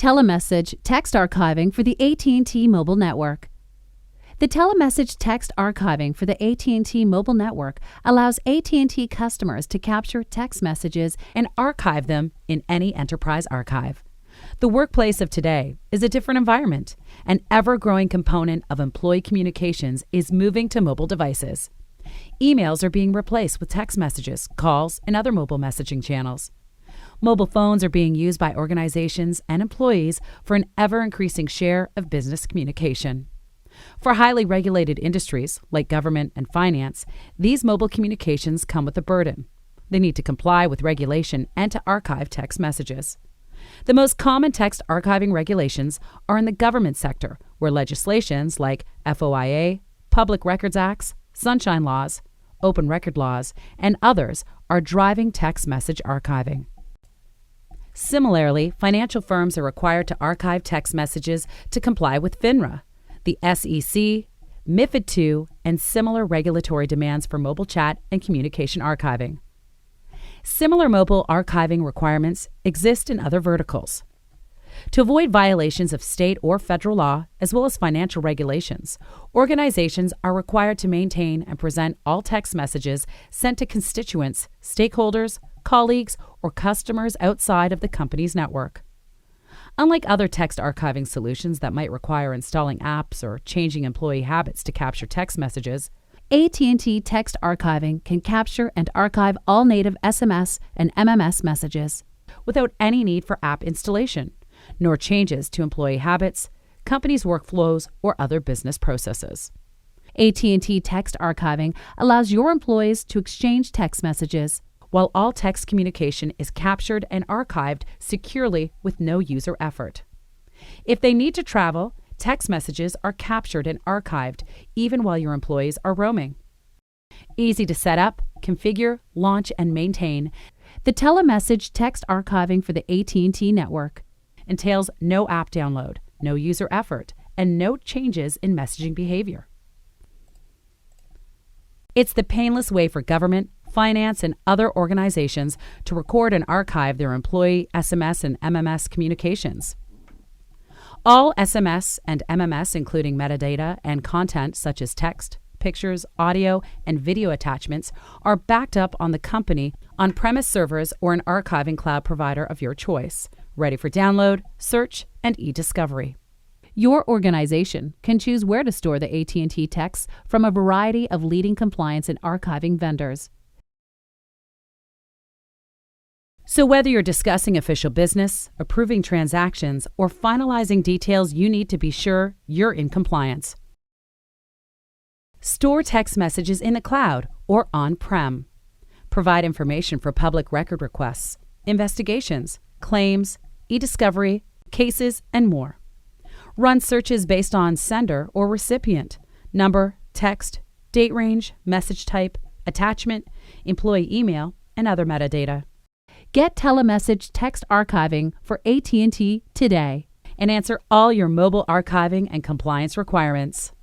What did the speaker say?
TeleMessage text archiving for the AT&T mobile network. The TeleMessage text archiving for the AT&T mobile network allows AT&T customers to capture text messages and archive them in any enterprise archive. The workplace of today is a different environment. An ever-growing component of employee communications is moving to mobile devices. Emails are being replaced with text messages, calls, and other mobile messaging channels. Mobile phones are being used by organizations and employees for an ever-increasing share of business communication. For highly regulated industries like government and finance, these mobile communications come with a burden. They need to comply with regulation and to archive text messages. The most common text archiving regulations are in the government sector, where legislations like FOIA, Public Records Acts, Sunshine Laws, Open Record Laws, and others are driving text message archiving. Similarly, financial firms are required to archive text messages to comply with FINRA, the SEC, MiFID II, and similar regulatory demands for mobile chat and communication archiving. Similar mobile archiving requirements exist in other verticals. To avoid violations of state or federal law, as well as financial regulations, organizations are required to maintain and present all text messages sent to constituents, stakeholders, colleagues, or customers outside of the company's network. Unlike other text archiving solutions that might require installing apps or changing employee habits to capture text messages, AT&T text archiving can capture and archive all native SMS and MMS messages without any need for app installation, nor changes to employee habits, companies' workflows, or other business processes. AT&T text archiving allows your employees to exchange text messages, while all text communication is captured and archived securely with no user effort. If they need to travel, text messages are captured and archived even while your employees are roaming. Easy to set up, configure, launch, and maintain, the TeleMessage text archiving for the AT&T network entails no app download, no user effort, and no changes in messaging behavior. It's the painless way for government, finance, and other organizations to record and archive their employee SMS and MMS communications. All SMS and MMS, including metadata and content such as text, pictures, audio, and video attachments, are backed up on the company on-premise servers or an archiving cloud provider of your choice, ready for download, search, and e-discovery. Your organization can choose where to store the AT&T texts from a variety of leading compliance and archiving vendors. So whether you're discussing official business, approving transactions, or finalizing details, you need to be sure you're in compliance. Store text messages in the cloud or on-prem. Provide information for public record requests, investigations, claims, e-discovery, cases, and more. Run searches based on sender or recipient, number, text, date range, message type, attachment, employee email, and other metadata. Get TeleMessage text archiving for AT&T today and answer all your mobile archiving and compliance requirements.